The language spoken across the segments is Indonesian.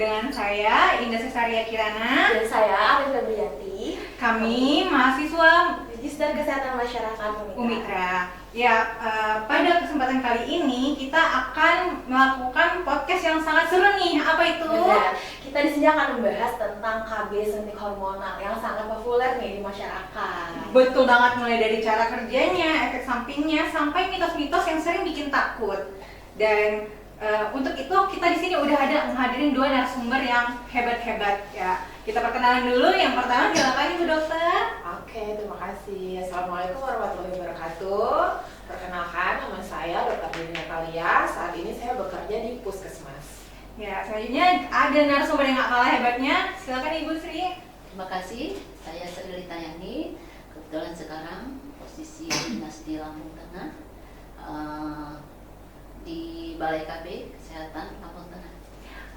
dengan saya Indah Cesaria Kirana Dan saya Arif Febrianti. Kami mahasiswa Register Kesehatan Masyarakat Umikra. Ya, pada kesempatan kali ini kita akan melakukan podcast yang sangat seru nih. Apa itu? Benar. Kita di sini akan membahas tentang KB suntik hormonal yang sangat populer nih di masyarakat. Betul banget, mulai dari cara kerjanya, efek sampingnya, sampai mitos-mitos yang sering bikin takut. Dan untuk itu kita di sini udah ada menghadirin dua narasumber yang hebat-hebat ya. Kita perkenalan dulu. Yang pertama silakan Ibu Dokter. Oke, terima kasih. Assalamualaikum warahmatullahi wabarakatuh. Perkenalkan, nama saya Dr. Dini Natalia. Saat ini saya bekerja di Puskesmas. Ya, selanjutnya ada narasumber yang gak kalah hebatnya. Silakan Ibu Sri. Terima kasih, saya Sri Lita Yani. Kebetulan sekarang posisi dinas di Lampung Tengah, di Balai KB Kesehatan Lampung Tengah.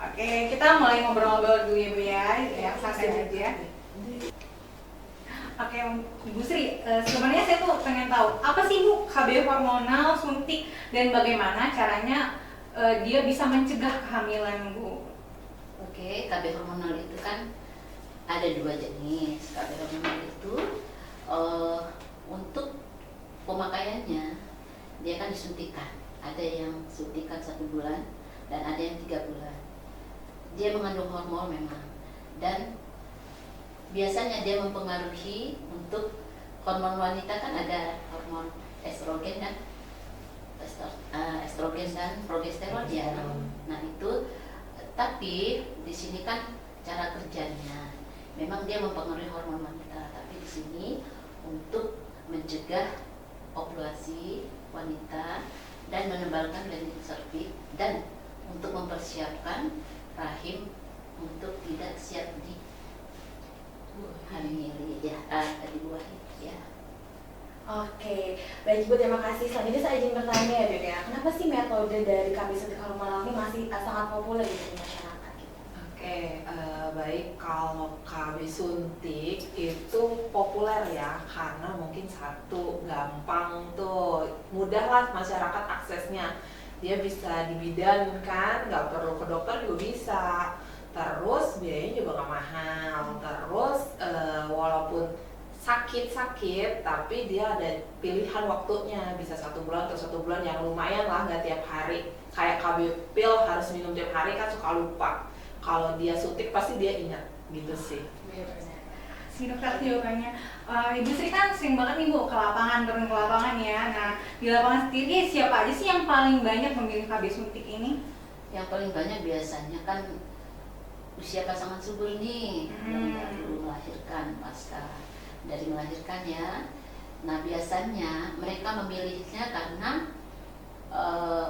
Oke, kita mulai ngobrol-ngobrol dulu ya Bu ya, santai aja. Oke, Ibu Sri, sebenarnya saya tuh pengen tahu apa sih Bu KB hormonal suntik dan bagaimana caranya dia bisa mencegah kehamilan Bu? Oke, KB hormonal itu kan ada dua jenis. KB hormonal itu untuk pemakaiannya dia kan disuntikan. Ada yang suntikan 1 bulan dan ada yang 3 bulan. Dia mengandung hormon memang, dan biasanya dia mempengaruhi untuk hormon wanita. Kan ada hormon estrogen dan progesteron ya. Nah itu, tapi di sini kan cara kerjanya memang dia mempengaruhi hormon wanita, tapi di sini untuk mencegah ovulasi wanita dan menebalkan lining serviks dan untuk mempersiapkan rahim untuk tidak siap dihamili ya, dibuahi ya. Oke, baik Ibu, terima kasih. Selanjutnya saya izin bertanya ya Dok ya, kenapa sih metode dari KB suntik hormonal ini masih sangat populer gitu di masyarakat? Oke, baik, kalau KB suntik itu populer ya, karena mungkin satu, gampang tuh, mudah lah masyarakat aksesnya. Dia bisa dibidankan, nggak perlu ke dokter juga bisa. Terus biayanya juga nggak mahal. Terus walaupun sakit-sakit, tapi dia ada pilihan waktunya, bisa 1 bulan atau 1 bulan yang lumayan lah, nggak tiap hari. Kayak KB pil harus minum tiap hari kan suka lupa. Kalau dia suntik pasti dia ingat gitu sih. Si dokter jawabannya, Ibu Sri kan sering banget nih Bu ke lapangan, turun ke lapangan ya. Nah, di lapangan sendiri siapa aja sih yang paling banyak memilih KB suntik ini? Yang paling banyak biasanya kan usia pasangan subur nih, yang baru melahirkan, pasca dari melahirkan ya. Nah biasanya mereka memilihnya karena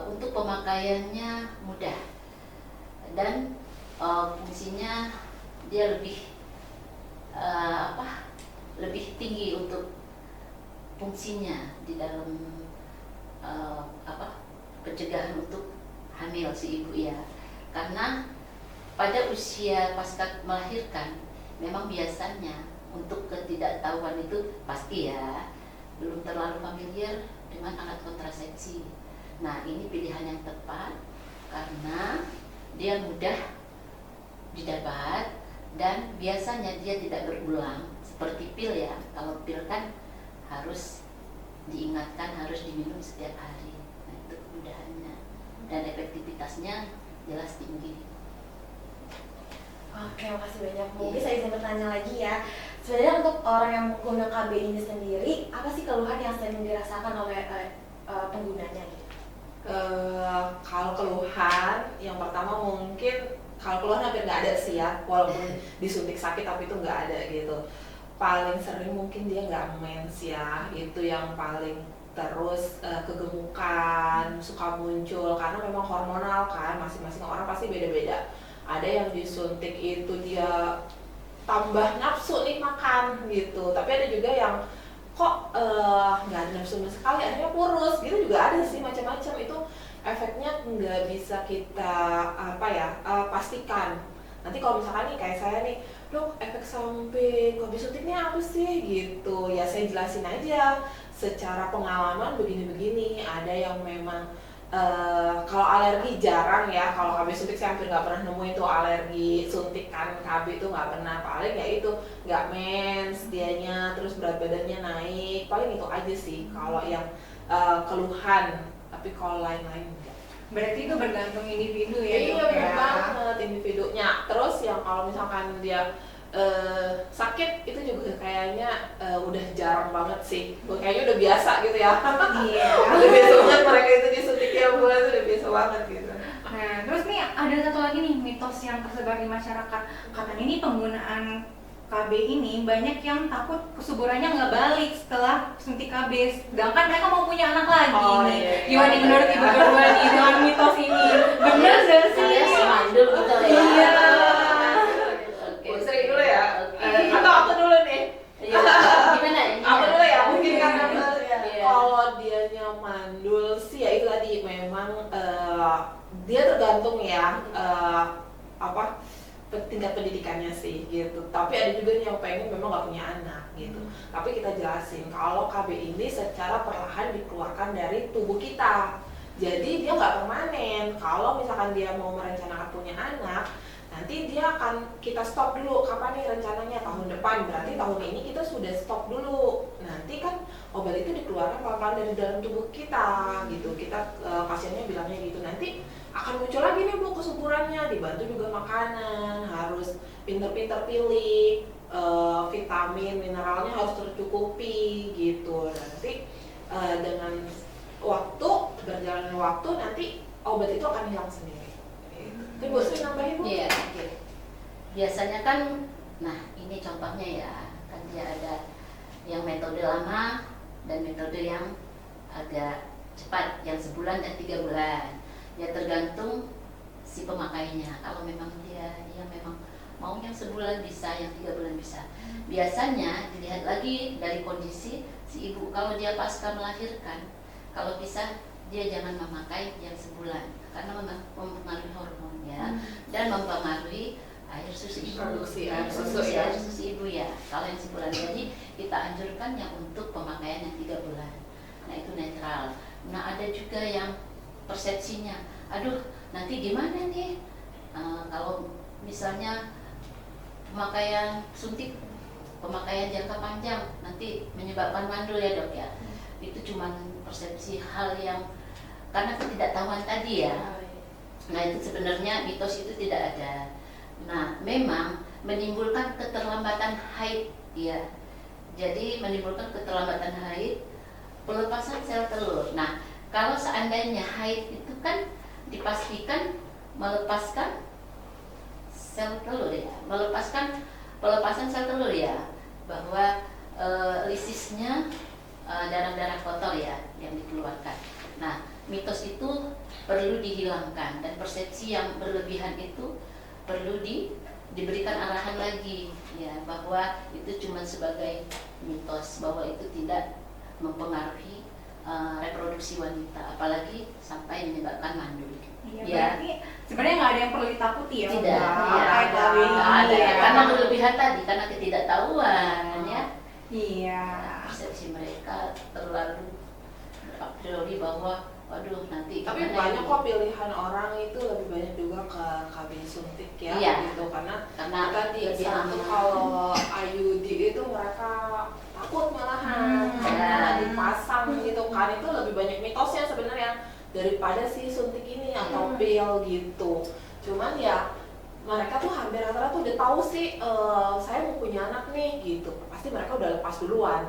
untuk pemakaiannya mudah dan fungsinya dia lebih tinggi untuk fungsinya di dalam pencegahan untuk hamil si ibu ya. Karena pada usia pasca melahirkan memang biasanya untuk ketidaktahuan itu pasti ya belum terlalu familiar dengan alat kontrasepsi. Nah ini pilihan yang tepat karena dia mudah didapat dan biasanya dia tidak berulang seperti pil ya. Kalau pil kan harus diingatkan, harus diminum setiap hari. Nah itu kemudahannya dan efektivitasnya jelas tinggi. Oke, makasih banyak. Mungkin saya izin bertanya lagi ya. Sebenarnya untuk orang yang pengguna KB ini sendiri, apa sih keluhan yang sering dirasakan oleh penggunanya gitu? Kalau keluhan, yang pertama mungkin kalau keluhan hampir nggak ada sih ya, walaupun disuntik sakit tapi itu nggak ada gitu. Paling sering mungkin dia nggak mens ya, itu yang paling. Terus kegemukan suka muncul karena memang hormonal kan, masing-masing orang pasti beda-beda. Ada yang disuntik itu dia tambah nafsu nih makan gitu, tapi ada juga yang kok nggak ada nafsu sama sekali, akhirnya kurus gitu juga ada sih, macam-macam. Itu efeknya nggak bisa kita pastikan. Nanti kalau misalkan nih kayak saya nih, Dok, efek samping KB suntiknya apa sih gitu ya, saya jelasin aja secara pengalaman begini-begini. Ada yang memang Kalau alergi jarang ya, kalau KB suntik saya hampir nggak pernah nemuin tuh alergi suntikan KB itu nggak pernah. Paling ya itu nggak mens dianya, terus berat badannya naik, paling itu aja sih kalau yang keluhan. Tapi kalau lain-lain enggak. Berarti itu bergantung individu ya, Iya Dok, benar ya? banget individunya. Terus yang kalau misalkan dia sakit itu juga kayaknya udah jarang banget sih. Kayaknya udah biasa gitu ya. Iya. Udah biasa banget mereka itu disuntik tiap bulan itu udah biasa banget gitu. Nah, terus nih ada satu lagi nih mitos yang tersebar di masyarakat. Katanya nih penggunaan KB ini banyak yang takut kesuburannya nggak balik setelah suntik KB. Sedangkan mereka mau punya anak lagi Oh, nih. iya. Gimana nih menurut ibu berdua nih dengan mitos ini? Bener gak sih? Alias mandul gitu ya. Iya. Oke. Sering dulu ya. Oke. Atau aku dulu nih. Iya. Gimana ini? Aku dulu ya, mungkin karena Iya. kalau dianya mandul sih ya itu tadi memang dia tergantung ya apa tingkat pendidikannya sih gitu. Tapi ada juga nih yang pengen memang nggak punya anak gitu. Tapi kita jelasin kalau KB ini secara perlahan dikeluarkan dari tubuh kita. Jadi dia nggak permanen. Kalau misalkan dia mau merencanakan punya anak, nanti dia akan kita stop dulu. Kapan nih rencananya? Tahun depan. Berarti tahun ini kita sudah stop dulu. Nanti kan obat itu dikeluarkan pelan-pelan dari dalam tubuh kita gitu. Kita pasiennya bilangnya gitu. Nanti akan muncul lagi nih Bu kesuburannya, dibantu juga makanan, harus pinter-pinter pilih vitamin, mineralnya harus tercukupi gitu. Nanti dengan waktu, berjalannya waktu nanti obat itu akan hilang sendiri. Itu Bu Sri nambahin Bu? Iya, oke. Biasanya kan, nah ini contohnya ya, kan dia ada yang metode lama dan metode yang agak cepat, yang sebulan dan 3 bulan. Ya tergantung si pemakainya. Kalau memang dia memang mau yang sebulan bisa, yang 3 bulan bisa. Biasanya dilihat lagi dari kondisi si ibu. Kalau dia pasca melahirkan, kalau bisa dia jangan memakai yang sebulan karena mempengaruhi hormon ya, dan mempengaruhi air susu ibu. Produksi air susu Produksi ya. air susu ibu ya. Kalau yang sebulan, jadi kita anjurkan yang untuk pemakaian yang 3 bulan. Nah itu netral. Nah ada juga yang persepsinya, aduh nanti gimana nih kalau misalnya pemakaian suntik, pemakaian jangka panjang nanti menyebabkan mandul ya Dok ya. Itu cuman persepsi hal yang karena ketidaktahuan tadi ya. Nah itu sebenarnya mitos itu tidak ada. Nah memang menimbulkan keterlambatan haid ya. Jadi menimbulkan keterlambatan haid, pelepasan sel telur. Nah kalau seandainya haid itu kan dipastikan melepaskan sel telur ya, pelepasan sel telur ya, bahwa lisisnya darah-darah kotor ya yang dikeluarkan. Nah mitos itu perlu dihilangkan dan persepsi yang berlebihan itu perlu diberikan arahan lagi ya, bahwa itu cuma sebagai mitos, bahwa itu tidak mempengaruhi reproduksi wanita, apalagi sampai menyebabkan mandul. Iya, Ya. berarti sebenarnya nggak ada yang perlu ditakuti ya? Tidak, Mbak? iya, Kayak KB ini nggak ada ya. karena berlebihan tadi, karena ketidaktahuan ya. Iya. Persepsi mereka terlalu a priori bahwa waduh nanti Tapi gimana banyak ini? kok pilihan orang itu lebih banyak juga ke KB suntik ya Iya. gitu, karena Karena tadi lebih satu aman. kalau IUD itu mereka takut malahan karena Ya. dipasang gitu kan, itu lebih banyak mitosnya sebenarnya daripada si suntik ini atau pil gitu. Cuman ya mereka tuh hampir rata-rata tuh udah tahu sih saya mau punya anak nih gitu, pasti mereka udah lepas duluan.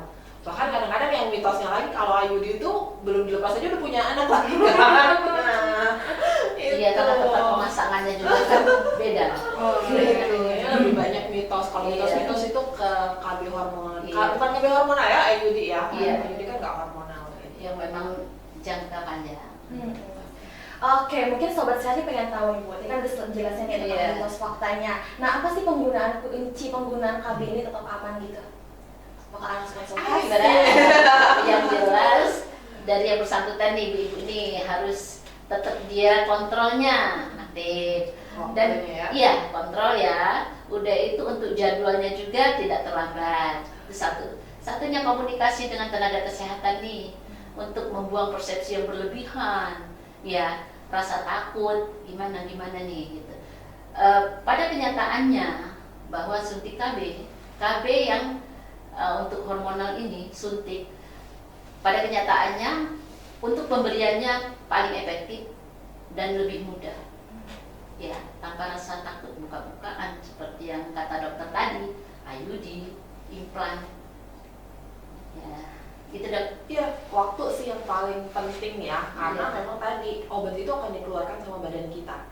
Bahkan kadang-kadang yang mitosnya lagi kalau IUD itu belum dilepas aja udah punya anak lagi kan. Nah, Iya, karena tempat pemasangannya juga kan beda. Oh, gitu. Ya, lebih banyak mitos. Kalau Iya. mitos-mitos itu ke KB hormon. Iya. Bukan KB hormonal ya, IUD ya. Iya. IUD kan nggak hormonal gitu. Yang memang jangka panjang. Oke, mungkin sobat sekali pengen tahu nih Bu, ini kan udah jelasin ya tentang Iya. mitos faktanya. Nah apa sih kunci penggunaan KB ini tetap aman gitu? Apakah harus konsultasi? Yang jelas dari yang bersangkutan nih ibu-ibu ini harus tetap dia kontrolnya aktif dan Kontrolnya ya. iya kontrol ya. Udah itu untuk jadwalnya juga tidak terlambat. Itu satunya komunikasi dengan tenaga kesehatan nih untuk membuang persepsi yang berlebihan. ya rasa takut gimana nih gitu. Pada kenyataannya bahwa suntik KB yang untuk hormonal ini suntik, pada kenyataannya untuk pemberiannya paling efektif dan lebih mudah, ya tanpa rasa takut buka-bukaan seperti yang kata dokter tadi, IUD, implan, ya gitu dok. Iya, waktu sih yang paling penting ya, karena memang tadi obat itu akan dikeluarkan sama badan kita.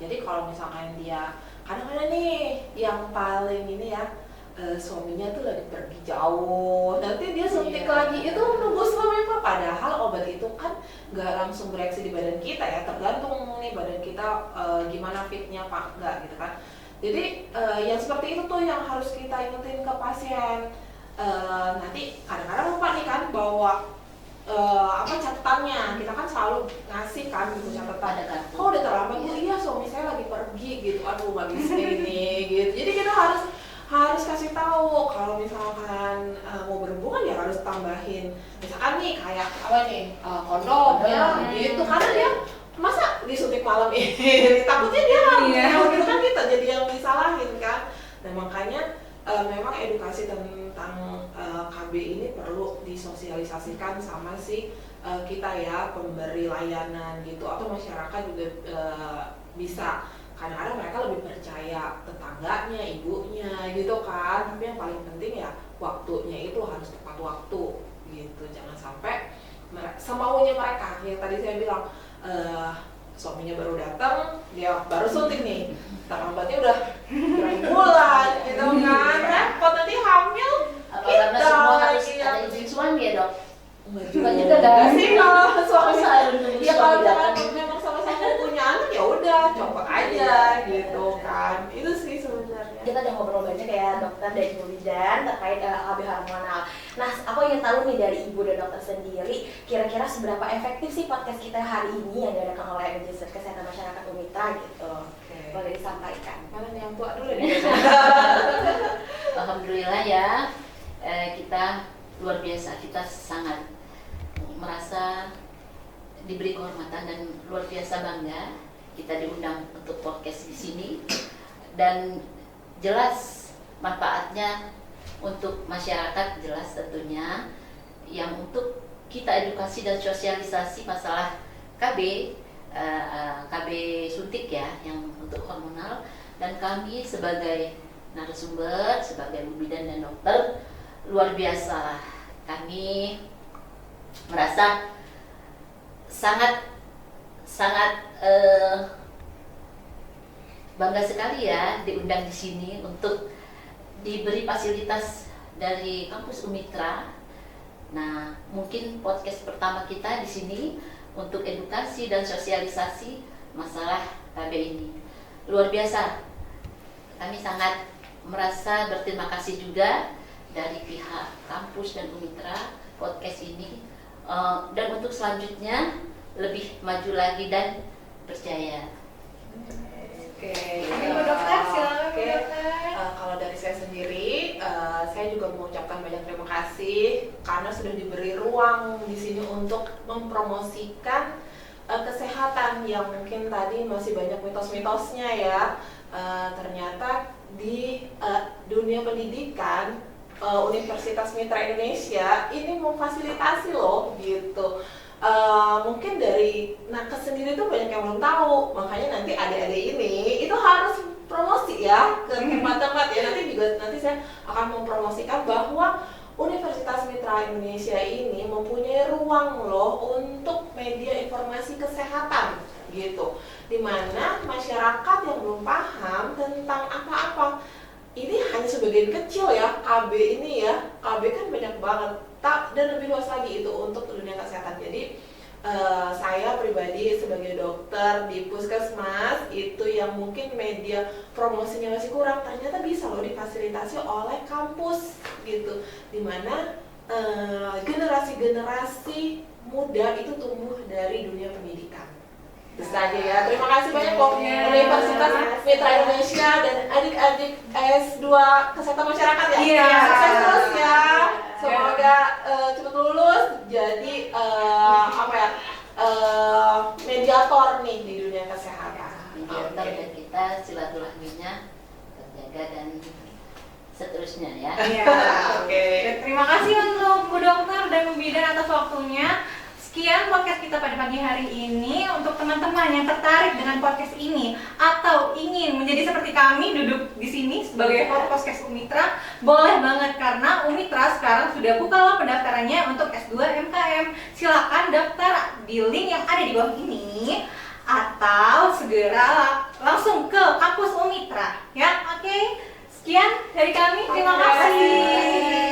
Jadi kalau misalkan dia kadang-kadang nih yang paling ini ya, suaminya tuh lagi pergi jauh, nanti dia suntik lagi, itu nunggu suami apa? Padahal obat itu kan nggak langsung bereaksi di badan kita ya, tergantung nih badan kita gimana fitnya apa enggak gitu kan. Jadi yang seperti itu tuh yang harus kita ingetin ke pasien. Nanti kadang-kadang lupa nih kan bawa catatannya, kita kan selalu ngasih kan gitu catatan. Oh udah terlambat bu, iya suami saya lagi pergi gitu, aduh nggak bisa ini gitu. Jadi kita harus kasih tahu kalau misalkan mau berhubungan ya harus tambahin misalkan nih kayak apa nih kondom ya gitu, karena dia masa disuntik malam ini takutnya dia hamil gitu kan, kita jadi yang disalahin kan. Nah makanya memang edukasi tentang KB ini perlu disosialisasikan sama si kita ya, pemberi layanan gitu, atau masyarakat juga bisa. Kadang-kadang mereka lebih percaya tetangganya, ibunya gitu kan, tapi yang paling penting ya waktunya itu harus tepat waktu gitu. Jangan sampai semaunya mereka, yang tadi saya bilang suaminya baru datang, dia baru suntik nih, terlambatnya udah berapa bulan gitu kan, repot nanti hamil. Apa karena semua harus ada izin suami ya dok? Enggak juga kan? sih kalau suami ya kalau datang. jangan memang sama-sama punya anak ya udah coba aja gitu kan. Itu sih sebenarnya. Kita udah ngobrol banyak ya dokter dan Ibu Lidan terkait KB hormonal. Nah, aku ingin tahu nih dari Ibu dan dokter sendiri, kira-kira seberapa efektif sih podcast kita hari ini yang diadakan oleh Majelis Kesehatan Masyarakat Unitra gitu. Boleh disampaikan. Mana nih yang tua dulu nih? Alhamdulillah ya, kita luar biasa, kita sangat merasa diberi kehormatan dan luar biasa bangga kita diundang untuk podcast di sini, dan jelas manfaatnya untuk masyarakat, jelas tentunya yang untuk kita edukasi dan sosialisasi masalah KB suntik ya, yang untuk hormonal. Dan kami sebagai narasumber, sebagai bidan dan dokter, luar biasa kami merasa sangat bangga sekali ya diundang di sini untuk diberi fasilitas dari kampus Unitra. Nah, mungkin podcast pertama kita di sini untuk edukasi dan sosialisasi masalah KB ini. Luar biasa. Kami sangat merasa berterima kasih juga dari pihak kampus dan Unitra podcast ini, dan untuk selanjutnya lebih maju lagi dan berjaya. Oke, Ibu dokter, silakan Oke. Ibu dokter. Kalau dari saya sendiri, saya juga mengucapkan banyak terima kasih karena sudah diberi ruang di sini untuk mempromosikan kesehatan yang mungkin tadi masih banyak mitos-mitosnya ya. Ternyata di dunia pendidikan, Universitas Mitra Indonesia ini memfasilitasi loh gitu. Mungkin dari nakes sendiri tuh banyak yang belum tahu, makanya nanti adik-adik ini itu harus promosi ya ke tempat-tempat ya. Nanti saya akan mempromosikan bahwa Universitas Mitra Indonesia ini mempunyai ruang loh untuk media informasi kesehatan gitu, dimana masyarakat yang belum paham tentang apa-apa, ini hanya sebagian kecil ya KB ini ya, KB kan banyak banget dan lebih luas lagi itu untuk dunia kesehatan. Jadi saya pribadi sebagai dokter di puskesmas itu yang mungkin media promosinya masih kurang, ternyata bisa loh difasilitasi oleh kampus gitu, dimana generasi-generasi muda itu tumbuh dari dunia pendidikan. Itu saja ya. Terima kasih banyak loh Universitas Mitra Indonesia dan adik-adik S2 Kesehatan Masyarakat ya. Iya. Sukses terus ya. Semoga cepat lulus jadi media dokter Oke. dan kita silaturahminya terjaga dan seterusnya ya. Iya. Oke. Dan terima kasih untuk Bu Dokter dan Bu Bidan atas waktunya. Sekian podcast kita pada pagi hari ini. Untuk teman-teman yang tertarik dengan podcast ini atau ingin menjadi seperti kami duduk di sini sebagai host podcast Umitra, boleh banget karena Umitra sekarang sudah buka loh pendaftarannya untuk S2 MKM. Silakan daftar di link yang ada di bawah ini atau segera langsung ke kampus Umitra ya. Oke. Sekian dari kami. Terima kasih.